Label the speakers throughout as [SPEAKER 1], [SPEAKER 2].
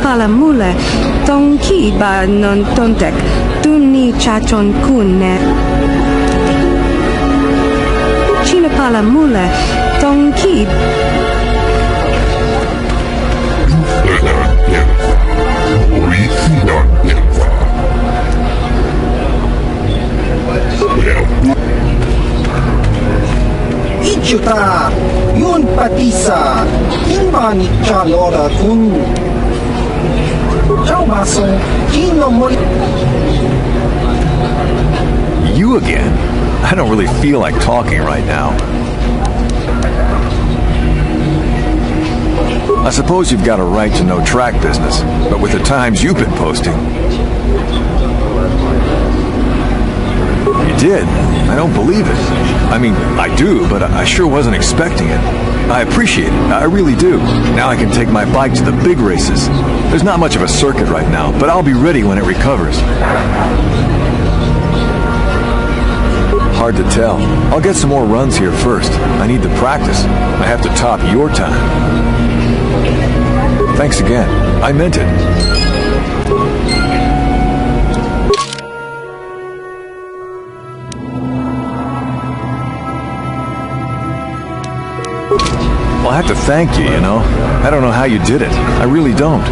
[SPEAKER 1] Pala mule, tonki ba non tontek, tunni chachon kunne. China pala mule, tonki.
[SPEAKER 2] Ijuta, yun patisa, inbani chalora kun.
[SPEAKER 3] You again? I don't really feel like talking right now. I suppose you've got a right to know track business, but with the times you've been posting... You did? I don't believe it. I mean, I do, but I sure wasn't expecting it. I appreciate it. I really do. Now I can take my bike to the big races. There's not much of a circuit right now, but I'll be ready when it recovers. Hard to tell. I'll get some more runs here first. I need the practice. I have to top your time. Thanks again. I meant it. Well, I have to thank you, you know? I don't know how you did it. I really don't.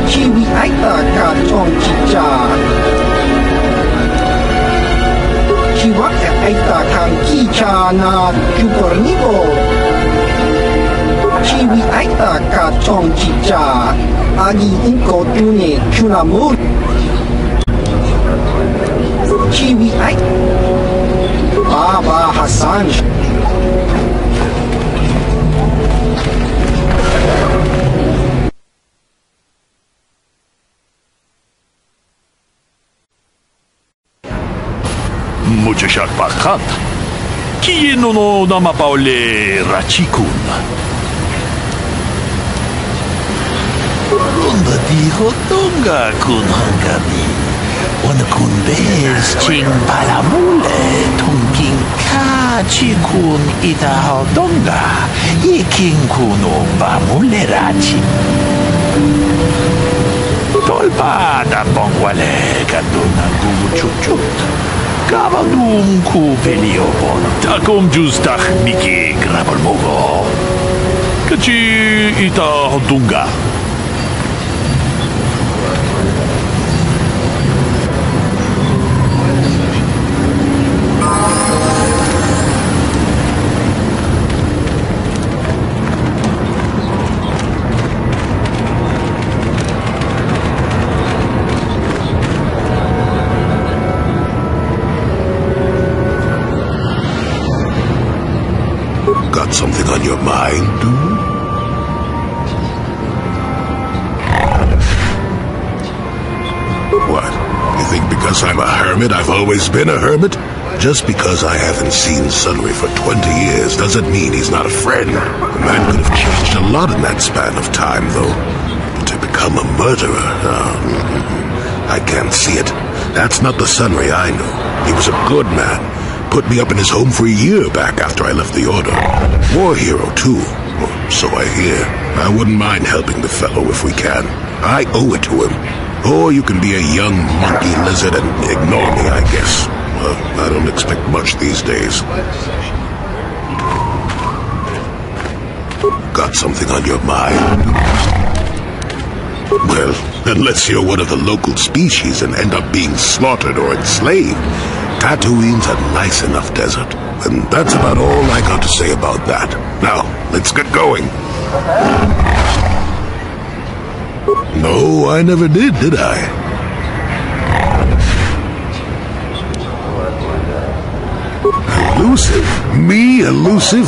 [SPEAKER 2] Chiwi aita ka chong chicha. Chiwa aita kan kicha na Yuka Rill. Chiwi aita ka chong chicha. Agi inko tune chunamur. Chiwi aita. Baba Hassan.
[SPEAKER 4] Muchachak Bakhat. Kieno no namapaule Rachikun. Ronda dijo Tonga kun hangami. On kun bez ching palamule tongking ka chikun ita Tonga. Iking kuno bamule rachi. Tolpa da bongwale kaduna guchuchut. Kavadum ku peliopon. Takom justach miki grabal mogo. Kachi ita Hodunga.
[SPEAKER 5] because I'm a hermit, I've always been a hermit? Just because I haven't seen Sunray for 20 years doesn't mean he's not a friend. The man could have changed a lot in that span of time, though. But to become a murderer, I can't see it. That's not the Sunray I know. He was a good man. Put me up in his home for a year back after I left the Order. War hero, too. Or so I hear. I wouldn't mind helping the fellow if we can. I owe it to him. Or you can be a young monkey lizard and ignore me, I guess. Well, I don't expect much these days. Got something on your mind? Well, unless you're one of the local species and end up being slaughtered or enslaved, Tatooine's a nice enough desert. And that's about all I got to say about that. Now, let's get going. No, I never did I? Elusive? Me, elusive?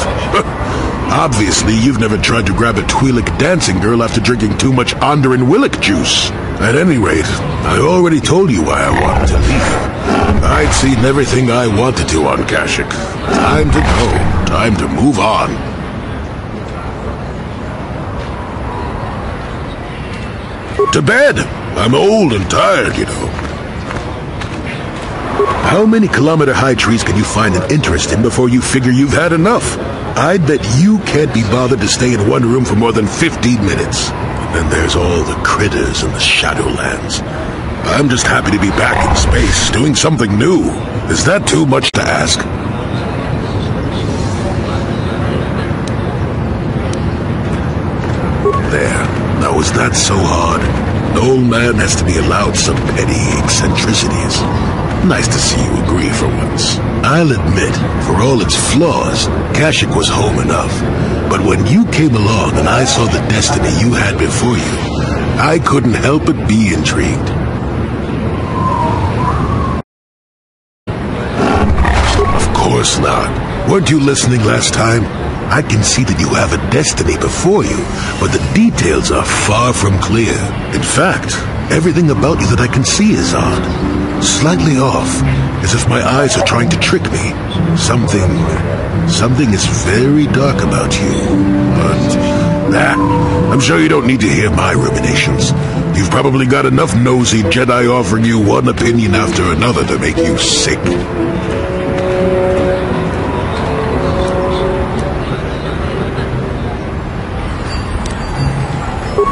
[SPEAKER 5] Obviously, you've never tried to grab a twi'lek dancing girl after drinking too much Onderan Willick juice. At any rate, I already told you why I wanted to leave. I'd seen everything I wanted to on Kashyyyk. Time to go. Time to move on. To bed! I'm old and tired, you know. How many kilometer-high trees can you find an interest in before you figure you've had enough? I'd bet you can't be bothered to stay in one room for more than 15 minutes. And then there's all the critters in the Shadowlands. I'm just happy to be back in space, doing something new. Is that too much to ask? There. Now, was that so hard? An old man has to be allowed some petty eccentricities. Nice to see you agree for once. I'll admit, for all its flaws, Kashyyyk was home enough. But when you came along and I saw the destiny you had before you, I couldn't help but be intrigued. Of course not. Weren't you listening last time? I can see that you have a destiny before you, but the details are far from clear. In fact, everything about you that I can see is odd. Slightly off, as if my eyes are trying to trick me. Something is very dark about you. But, I'm sure you don't need to hear my ruminations. You've probably got enough nosy Jedi offering you one opinion after another to make you sick.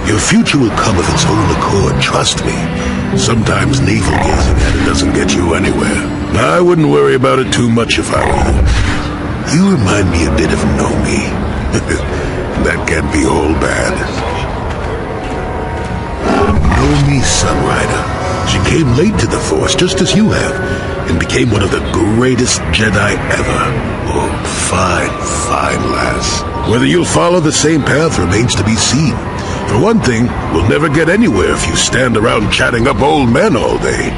[SPEAKER 5] Your future will come of its own accord, trust me. Sometimes navel-gazing at it doesn't get you anywhere. I wouldn't worry about it too much if I were you. You remind me a bit of Nomi. That can't be all bad. Nomi Sunrider. She came late to the Force, just as you have, and became one of the greatest Jedi ever. Oh, fine lass. Whether you'll follow the same path remains to be seen. For one thing, we'll never get anywhere if you stand around chatting up old men all day.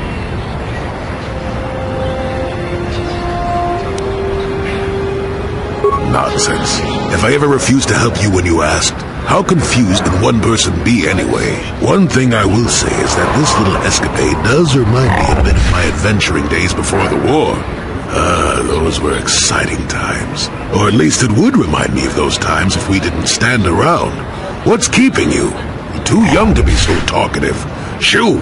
[SPEAKER 5] Nonsense. If I ever refused to help you when you asked, how confused can one person be anyway? One thing I will say is that this little escapade does remind me a bit of my adventuring days before the war. Those were exciting times. Or at least it would remind me of those times if we didn't stand around. What's keeping you? You're too young to be so talkative. Shoo!